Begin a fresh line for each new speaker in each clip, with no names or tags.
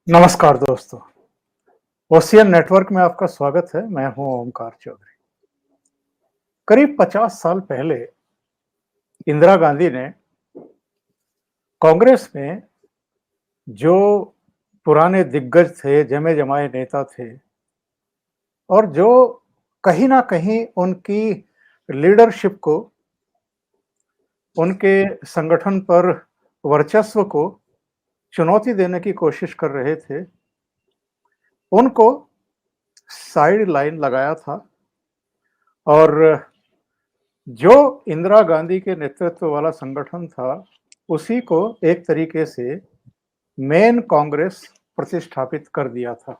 नमस्कार दोस्तों। Ocean network में आपका स्वागत है। मैं हूं ओमकार चौधरी। करीब 50 साल पहले इंदिरा गांधी ने कांग्रेस में जो पुराने दिग्गज थे, जमे जमाए नेता थे और जो कहीं ना कहीं उनकी लीडरशिप को, उनके संगठन पर वर्चस्व को चुनौती देने की कोशिश कर रहे थे, उनको साइड लाइन लगाया था। और जो इंदिरा गांधी के नेतृत्व वाला संगठन था, उसी को एक तरीके से मेन कांग्रेस प्रतिष्ठापित कर दिया था।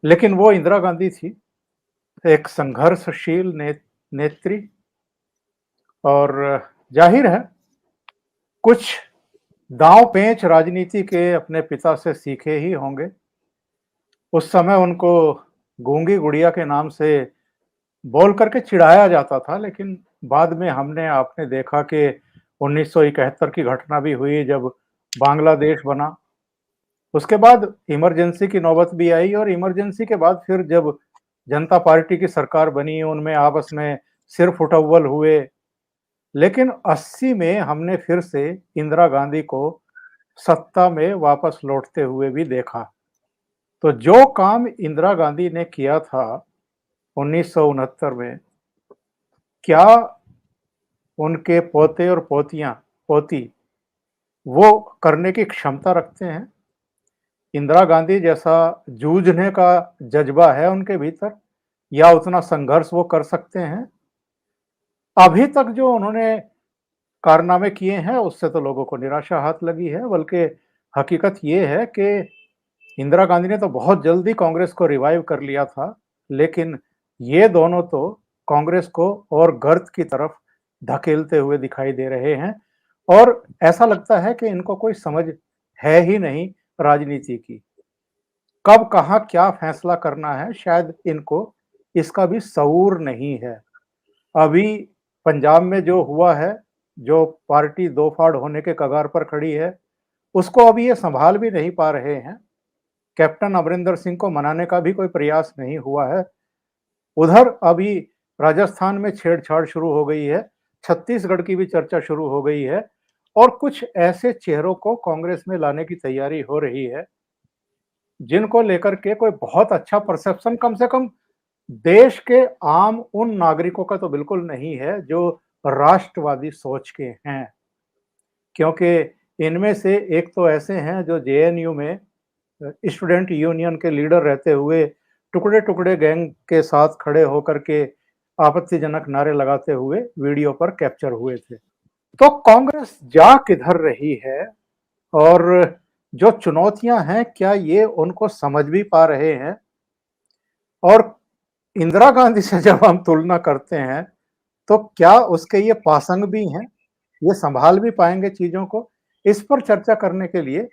लेकिन वो इंदिरा गांधी थी, एक संघर्षशील नेत्री। और जाहिर है कुछ दांव पेंच राजनीति के अपने पिता से सीखे ही होंगे। उस समय उनको गूंगी गुड़िया के नाम से बोल करके चिढ़ाया जाता था, लेकिन बाद में आपने देखा कि 1971 की घटना भी हुई जब बांग्लादेश बना। उसके बाद इमरजेंसी की नौबत भी आई और इमरजेंसी के बाद फिर जब जनता पार्टी की सरकार बनी, उनमें आपस में सिर फुटअव्वल हुए। लेकिन 80 में हमने फिर से इंदिरा गांधी को सत्ता में वापस लौटते हुए भी देखा। तो जो काम इंदिरा गांधी ने किया था 1969 में, क्या उनके पोते और पोती वो करने की क्षमता रखते हैं? इंदिरा गांधी जैसा जूझने का जज्बा है उनके भीतर, या उतना संघर्ष वो कर सकते हैं? अभी तक जो उन्होंने कारनामे किए हैं उससे तो लोगों को निराशा हाथ लगी है। बल्कि हकीकत ये है कि इंदिरा गांधी ने तो बहुत जल्दी कांग्रेस को रिवाइव कर लिया था, लेकिन ये दोनों तो कांग्रेस को और गर्त की तरफ धकेलते हुए दिखाई दे रहे हैं। और ऐसा लगता है कि इनको कोई समझ है ही नहीं राजनीति की। कब कहाँ क्या फैसला करना है, शायद इनको इसका भी शऊर नहीं है। अभी पंजाब में जो हुआ है, जो पार्टी दो फाड़ होने के कगार पर खड़ी है, उसको अभी ये संभाल भी नहीं पा रहे हैं। कैप्टन अमरिंदर सिंह को मनाने का भी कोई प्रयास नहीं हुआ है। उधर अभी राजस्थान में छेड़छाड़ शुरू हो गई है, छत्तीसगढ़ की भी चर्चा शुरू हो गई है और कुछ ऐसे चेहरों को कांग्रेस में लाने की तैयारी हो रही है जिनको लेकर के कोई बहुत अच्छा परसेप्शन कम से कम देश के आम उन नागरिकों का तो बिल्कुल नहीं है जो राष्ट्रवादी सोच के हैं। क्योंकि इनमें से एक तो ऐसे हैं जो जेएनयू में स्टूडेंट यूनियन के लीडर रहते हुए टुकड़े टुकड़े गैंग के साथ खड़े होकर के आपत्तिजनक नारे लगाते हुए वीडियो पर कैप्चर हुए थे। तो कांग्रेस जा किधर रही है और जो चुनौतियां हैं, क्या ये उनको समझ भी पा रहे हैं? और इंदिरा गांधी से जब हम तुलना करते हैं तो क्या उसके ये पासंग भी हैं, ये संभाल भी पाएंगे चीजों को? इस पर चर्चा करने के लिए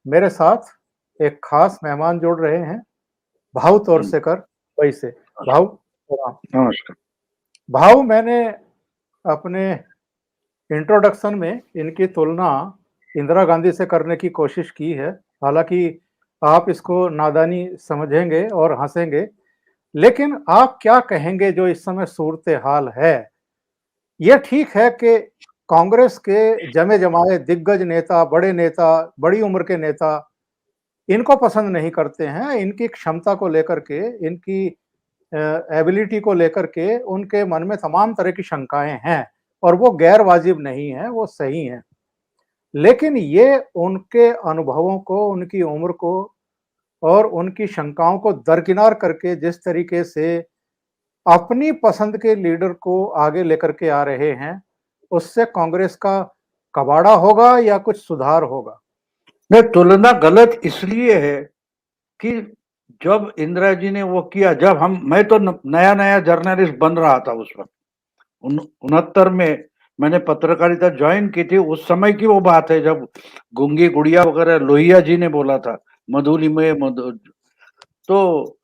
मेरे साथ एक खास मेहमान जुड़ रहे हैं, भाऊ तोरसेकर दुबई से। भाऊ प्रणाम।
नमस्कार।
भाऊ, मैंने अपने इंट्रोडक्शन में इनकी तुलना इंदिरा गांधी से करने की कोशिश की है। हालांकि आप इसको नादानी समझेंगे और हंसेंगे, लेकिन आप क्या कहेंगे जो इस समय सूरत हाल है? ये ठीक है कि कांग्रेस के जमे जमाए दिग्गज नेता, बड़े नेता, बड़ी उम्र के नेता इनको पसंद नहीं करते हैं। इनकी क्षमता को लेकर के, इनकी एबिलिटी को लेकर के उनके मन में तमाम तरह की शंकाएं हैं और वो गैर वाजिब नहीं है, वो सही है। लेकिन ये उनके अनुभवों को, उनकी उम्र को और उनकी शंकाओं को दरकिनार करके जिस तरीके से अपनी पसंद के लीडर को आगे लेकर के आ रहे हैं, उससे कांग्रेस का कबाड़ा होगा या कुछ सुधार होगा?
नहीं, तुलना गलत इसलिए है कि जब इंदिरा जी ने वो किया, जब मैं तो नया नया जर्नलिस्ट बन रहा था उस वक्त 69 में मैंने पत्रकारिता ज्वाइन की थी। उस समय की वो बात है जब गूंगी गुड़िया वगैरह लोहिया जी ने बोला था, मधुली में तो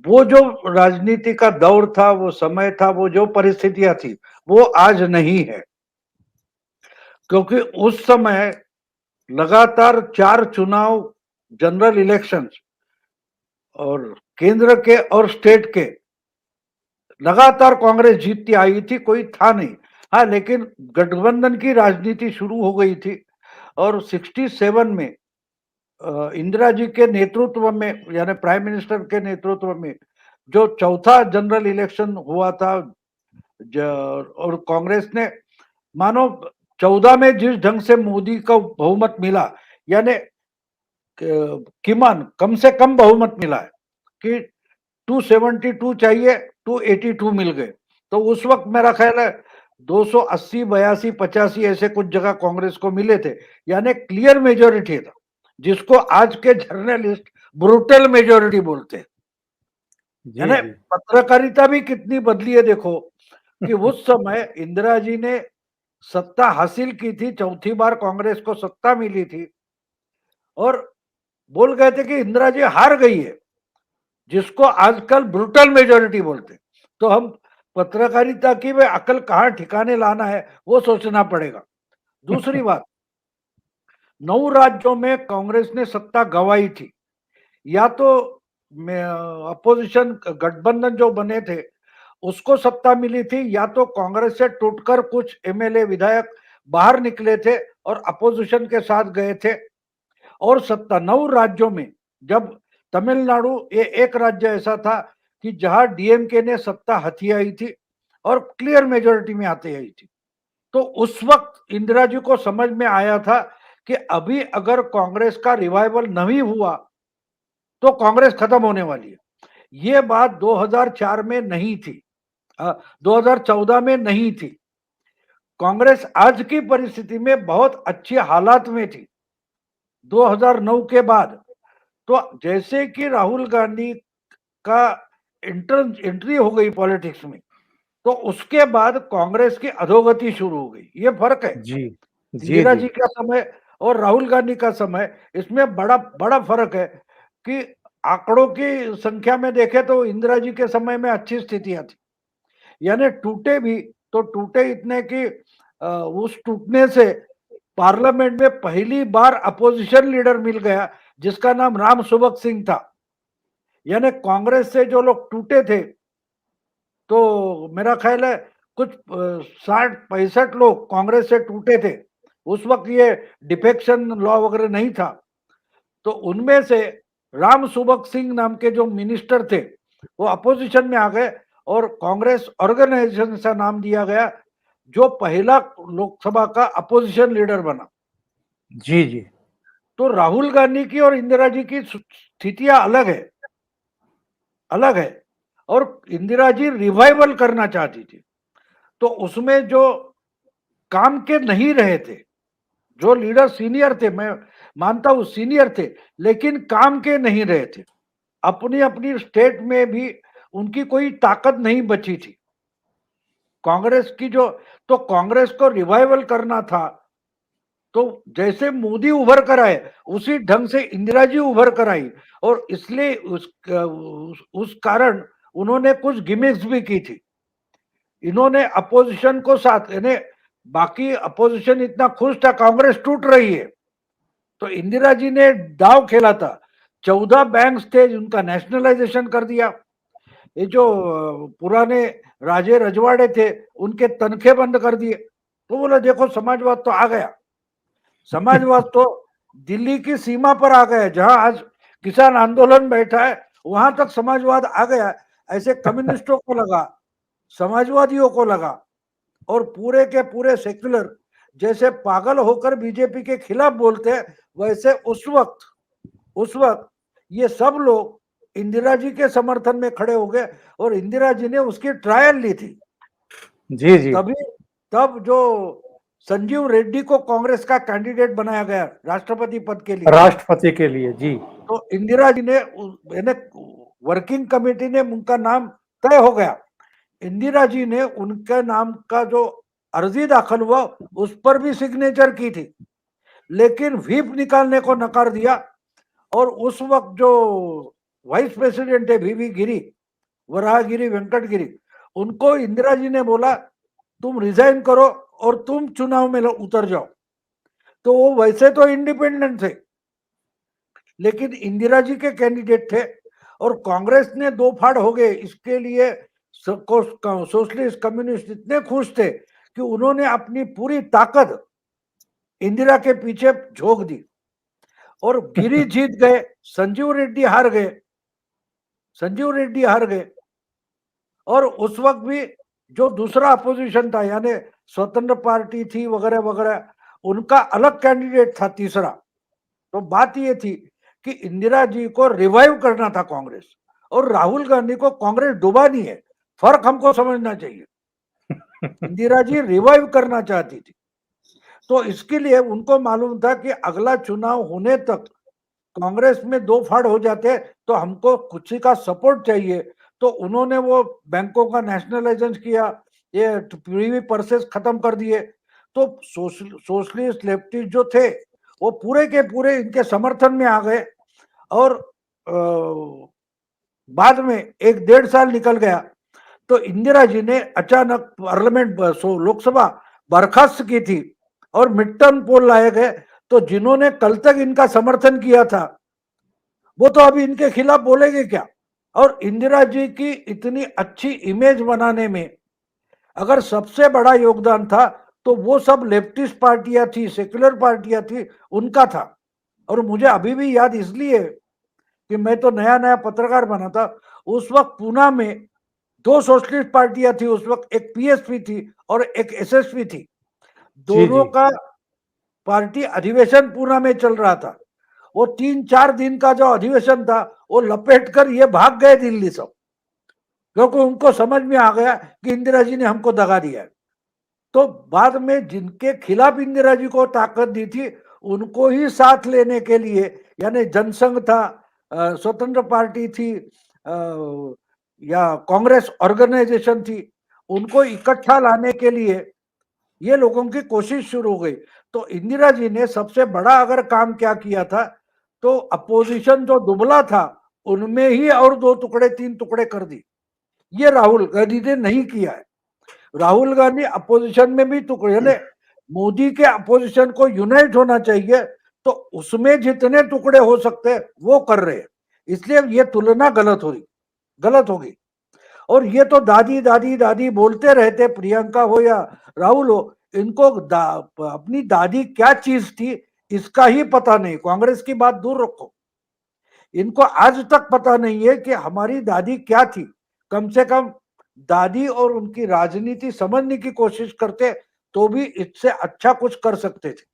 वो जो राजनीति का दौर था, वो समय था, वो जो परिस्थितियां थी, वो आज नहीं है। क्योंकि उस समय लगातार 4 चुनाव जनरल इलेक्शंस और केंद्र के और स्टेट के लगातार कांग्रेस जीतती आई थी, कोई था नहीं। हाँ, लेकिन गठबंधन की राजनीति शुरू हो गई थी और 67 में इंदिरा जी के नेतृत्व में, यानी प्राइम मिनिस्टर के नेतृत्व में जो चौथा जनरल इलेक्शन हुआ था, और कांग्रेस ने मानो 14 में जिस ढंग से मोदी को बहुमत मिला, यानी किमान कम से कम बहुमत मिला है कि 272 चाहिए, 282 मिल गए। तो उस वक्त मेरा ख्याल है 280, 82, 85 ऐसे कुछ जगह कांग्रेस को मिले थे, यानी क्लियर मेजोरिटी था, जिसको आज के जर्नलिस्ट ब्रूटल मेजोरिटी बोलते हैं।
जी
यानी
जी
पत्रकारिता भी कितनी बदली है देखो, कि उस समय इंदिरा जी ने सत्ता हासिल की थी, चौथी बार कांग्रेस को सत्ता मिली थी, और बोल गए थे कि इंदिरा जी हार गई है, जिसको आजकल ब्रूटल मेजोरिटी बोलते हैं। तो हम पत्रकारिता की वे अकल कहाँ ठिकाने लाना है वो सोचना पड़ेगा। दूसरी बात, 9 राज्यों में कांग्रेस ने सत्ता गंवाई थी, या तो अपोजिशन गठबंधन जो बने थे उसको सत्ता मिली थी, या तो कांग्रेस से टूटकर कुछ एमएलए विधायक बाहर निकले थे और अपोजिशन के साथ गए थे। और सत्ता 9 राज्यों में, जब तमिलनाडु ये एक राज्य ऐसा था कि जहां डीएमके ने सत्ता हथियाई थी और क्लियर मेजोरिटी में आते आई थी। तो उस वक्त इंदिरा जी को समझ में आया था कि अभी अगर कांग्रेस का रिवाइवल नहीं हुआ तो कांग्रेस खत्म होने वाली है। ये बात 2004 में नहीं थी, 2014 में नहीं थी। कांग्रेस आज की परिस्थिति में बहुत अच्छी हालात में थी 2009 के बाद। तो जैसे कि राहुल गांधी का एंट्री हो गई पॉलिटिक्स में, तो उसके बाद कांग्रेस की अधोगति शुरू हो गई। ये फर्क है
जी जी
इंदिरा
जी
जी का समय और राहुल गांधी का समय, इसमें बड़ा बड़ा फर्क है कि आंकड़ों की संख्या में देखें तो इंदिरा जी के समय में अच्छी स्थितियां थी, यानी टूटे भी तो टूटे इतने कि उस टूटने से पार्लियामेंट में पहली बार अपोजिशन लीडर मिल गया, जिसका नाम राम सुभग सिंह था। यानी कांग्रेस से जो लोग टूटे थे, तो मेरा ख्याल है कुछ 60-65 लोग कांग्रेस से टूटे थे। उस वक्त ये डिफेक्शन लॉ वगैरह नहीं था। तो उनमें से राम सुभग सिंह नाम के जो मिनिस्टर थे वो अपोजिशन में आ गए और कांग्रेस ऑर्गेनाइजेशन का नाम दिया गया, जो पहला लोकसभा का अपोजिशन लीडर बना।
जी जी
तो राहुल गांधी की और इंदिरा जी की स्थितियां अलग है, अलग है। और इंदिरा जी रिवाइवल करना चाहती थी, तो उसमें जो काम के नहीं रहे थे, जो लीडर सीनियर थे, मैं मानता हूं सीनियर थे, लेकिन काम के नहीं रहे थे। अपनी अपनी स्टेट में भी उनकी कोई ताकत नहीं बची थी कांग्रेस की जो। तो कांग्रेस को रिवाइवल करना था, तो जैसे मोदी उभर कर आए उसी ढंग से इंदिरा जी उभर कर आई, और इसलिए उस कारण उन्होंने कुछ गिमिक्स भी की थी। इन्होंने अपोजिशन को साथ, यानी बाकी अपोजिशन इतना खुश था कांग्रेस टूट रही है, तो इंदिरा जी ने दाव खेला था। 14 बैंक्स थे जिनका नेशनलाइजेशन कर दिया। ये जो पुराने राजे रजवाड़े थे उनके तनखे बंद कर दिए। तो बोला देखो समाजवाद तो आ गया, समाजवाद तो दिल्ली की सीमा पर आ गया, जहां आज किसान आंदोलन बैठा है वहां तक समाजवाद आ गया। ऐसे कम्युनिस्टों को लगा, समाजवादियों को लगा, और पूरे के पूरे सेक्युलर जैसे पागल होकर बीजेपी के खिलाफ बोलते हैं, वैसे उस वक्त ये सब लोग इंदिरा जी के समर्थन में खड़े हो गए, और इंदिरा जी ने उसकी ट्रायल ली थी।
जी जी
तभी तब जो संजीव रेड्डी को कांग्रेस का कैंडिडेट बनाया गया राष्ट्रपति पद के लिए,
राष्ट्रपति के लिए। जी
तो इंदिरा जी ने, वर्किंग कमेटी ने उनका नाम तय हो गया। इंदिरा जी ने उनके नाम का जो अर्जी दाखिल हुआ उस पर भी सिग्नेचर की थी, लेकिन व्हिप निकालने को नकार दिया। और उस वक्त जो वाइस प्रेसिडेंट है वीवी गिरी, वराहगिरी वेंकट गिरी, उनको इंदिरा जी ने बोला तुम रिजाइन करो और तुम चुनाव में उतर जाओ। तो वो वैसे तो इंडिपेंडेंट थे, लेकिन इंदिरा जी के कैंडिडेट थे और कांग्रेस ने दो फाड़ हो गए। इसके लिए सोशलिस्ट कम्युनिस्ट इतने खुश थे कि उन्होंने अपनी पूरी ताकत इंदिरा के पीछे झोंक दी और गिरी जीत गए, संजीव रेड्डी हार गए, संजीव रेड्डी हार गए। और उस वक्त भी जो दूसरा अपोजिशन था यानी स्वतंत्र पार्टी थी वगैरह वगैरह, उनका अलग कैंडिडेट था तीसरा। तो बात ये थी कि इंदिरा जी को रिवाइव करना था कांग्रेस, और राहुल गांधी को कांग्रेस डुबानी है। फर्क हमको समझना चाहिए। इंदिरा जी रिवाइव करना चाहती थी, तो इसके लिए उनको मालूम था कि अगला चुनाव होने तक कांग्रेस में दो फाड़ हो जाते तो हमको किसी का सपोर्ट चाहिए। तो उन्होंने वो बैंकों का नेशनलाइजेशन किया, ये प्रीवी पर्सेस खत्म कर दिए। तो सोशलिस्ट लेफ्टिस्ट जो थे वो पूरे के पूरे इनके समर्थन में आ गए। और बाद में 1-1.5 साल निकल गया तो इंदिरा जी ने अचानक पार्लियामेंट लोकसभा बर्खास्त की थी और मिड टर्म पोल लाए गए। तो जिन्होंने कल तक इनका समर्थन किया था वो तो अभी इनके खिलाफ बोलेंगे क्या? और इंदिरा जी की इतनी अच्छी इमेज बनाने में अगर सबसे बड़ा योगदान था तो वो सब लेफ्टिस्ट पार्टियां थी, सेक्युलर पार्टियां थी, उनका था। और मुझे अभी भी याद इसलिए कि मैं तो नया नया पत्रकार बना था, उस वक्त पूना में दो सोशलिस्ट पार्टियां थी उस वक्त, एक पीएसपी थी और एक एसएसपी थी।
जी
दोनों
जी
का पार्टी अधिवेशन पूना में चल रहा था। वो 3-4 दिन का जो अधिवेशन था वो लपेट कर ये भाग गए दिल्ली सब, क्योंकि उनको समझ में आ गया कि इंदिरा जी ने हमको दगा दिया है। तो बाद में जिनके खिलाफ इंदिरा जी को ताकत दी थी उनको ही साथ लेने के लिए, यानी जनसंघ था, स्वतंत्र पार्टी थी, या कांग्रेस ऑर्गेनाइजेशन थी, उनको इकट्ठा लाने के लिए ये लोगों की कोशिश शुरू हो गई। तो इंदिरा जी ने सबसे बड़ा अगर काम क्या किया था तो अपोजिशन जो दुबला था उनमें ही और 2-3 टुकड़े कर दी। ये राहुल गांधी ने नहीं किया है। राहुल गांधी अपोजिशन में भी टुकड़े, यानी मोदी के अपोजिशन को यूनाइट होना चाहिए तो उसमें जितने टुकड़े हो सकते हैं वो कर रहे हैं। इसलिए ये तुलना गलत होगी। और ये तो दादी दादी दादी बोलते रहते, प्रियंका हो या राहुल हो, इनको अपनी दादी क्या चीज थी इसका ही पता नहीं। कांग्रेस की बात दूर रखो, इनको आज तक पता नहीं है कि हमारी दादी क्या थी। कम से कम दादी और उनकी राजनीति समझने की कोशिश करते तो भी इससे अच्छा कुछ कर सकते थे।